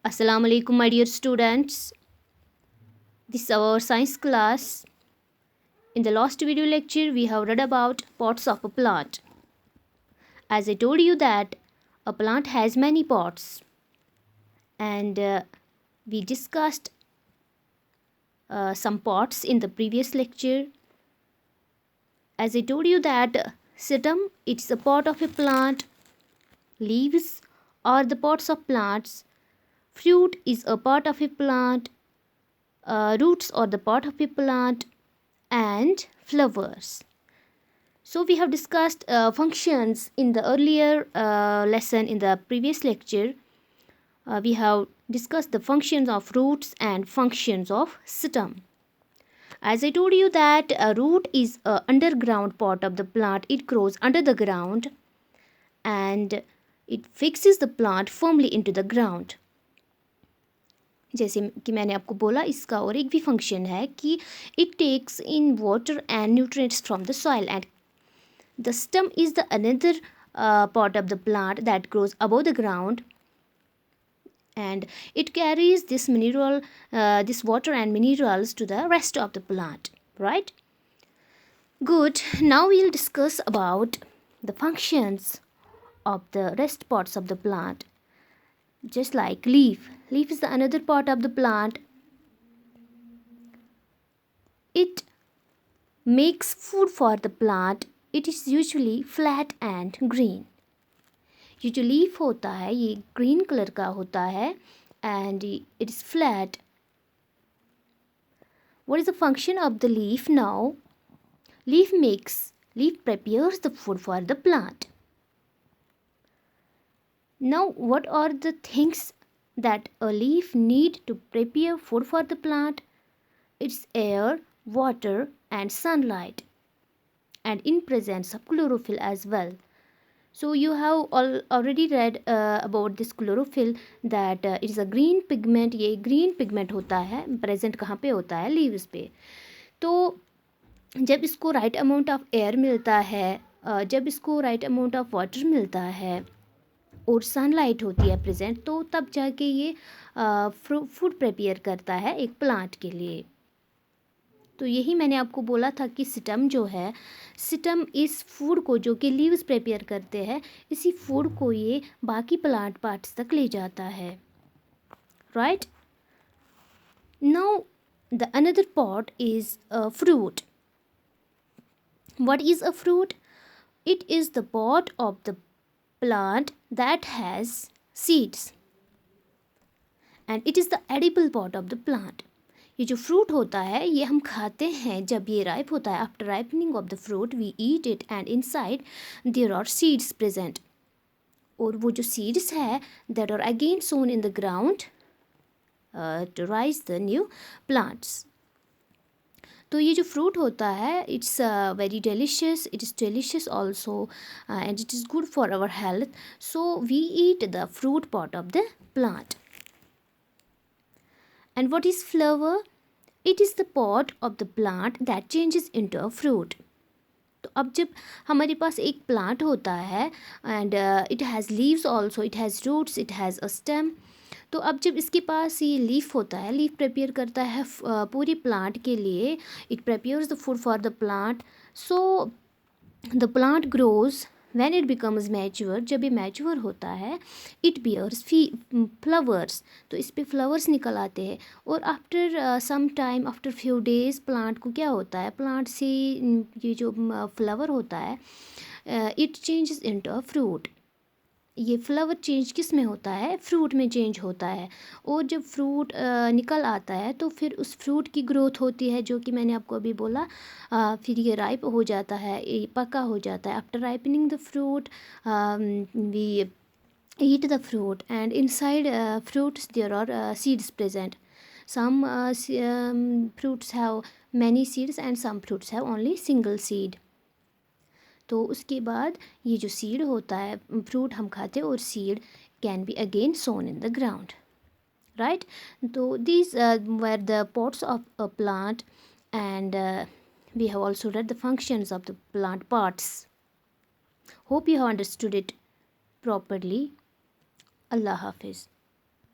Assalamu alaikum, my dear students. This is our science class. In the last video lecture, we have read about parts of a plant. As I told you that a plant has many parts, and we discussed some parts in the previous lecture. As I told you that stem, it's a part of a plant. Leaves are the parts of plants. Fruit is a part of a plant. Roots are the part of a plant, and flowers. So we have discussed functions in the earlier lesson. In the previous lecture, we have discussed the functions of roots and functions of stem. As I told you that a root is a underground part of the plant. It grows under the ground and it fixes the plant firmly into the ground. जैसे कि मैंने आपको बोला, इसका और एक भी function है कि it takes in water and nutrients from the soil and the stem is the another part of the plant that grows above the ground, and it carries this water and minerals to the rest of the plant, right? Good. Now we'll discuss about the functions of the rest parts of the plant. Just like leaf is the another part of the plant. It makes food for the plant. It is usually flat and green. ये जो leaf होता है ये green colour का होता है and it is flat. What is the function of the leaf now? Leaf prepares the food for the plant. Now what are the things that a leaf need to prepare food for the plant? It's air, water and sunlight, and in presence of chlorophyll as well. So you have already read about this chlorophyll, that it is a green pigment. ये green pigment होता है, present कहाँ पे होता है? leaves पे. तो जब इसको right amount of air मिलता है, जब इसको right amount of water मिलता है और सनलाइट होती है प्रेजेंट, तो तब जाके ये फूड प्रिपेयर करता है एक प्लांट के लिए. तो यही मैंने आपको बोला था कि स्टेम जो है, स्टेम इस फूड को जो कि लीव्स प्रिपेयर करते हैं, इसी फूड को ये बाकी प्लांट पार्ट्स तक ले जाता है, right? Now the another part is a fruit. What is a fruit? It is the part of the plant that has seeds and it is the edible part of the plant. ये जो fruit होता है ये हम खाते हैं जब ये राइप होता है. After ripening of the fruit we eat it and inside there are seeds present, और वो जो सीड्स है that are again sown in the ground to rise the new plants. तो ये जो फ्रूट होता है it's very delicious. It is delicious also and it is good for our health. So we eat the fruit part of the plant. And what is flower? It is the part of the plant that changes into a fruit. तो अब जब हमारे पास एक plant होता है and it has leaves also, it has roots, it has a stem. तो अब जब इसके पास ये लीफ होता है, लीफ प्रिपेयर करता है पूरी प्लांट के लिए. It prepares the food for the plant. So the plant grows when it becomes mature. जब ये मैच्योर होता है इट बियर्स फ्लावर्स. तो इस पे फ्लावर्स निकल आते हैं और after some time, after few days, plant को क्या होता है, प्लांट से ये जो फ्लावर होता है it changes into a fruit. ये फ्लावर चेंज किस में होता है? फ्रूट में चेंज होता है. और जब फ्रूट निकल आता है तो फिर उस फ्रूट की ग्रोथ होती है, जो कि मैंने आपको अभी बोला. फिर ये राइप हो जाता है, ये पका हो जाता है. After ripening the fruit we eat the fruit and inside fruits there are seeds present. Some fruits have many seeds and some fruits have only single seed. तो उसके बाद ये जो सीड होता है, फ्रूट हम खाते हैं और seed can be again sown in the ground, right? तो these were the parts of a plant and we have also read the functions of the plant parts. Hope you have understood it properly. Allah Hafiz.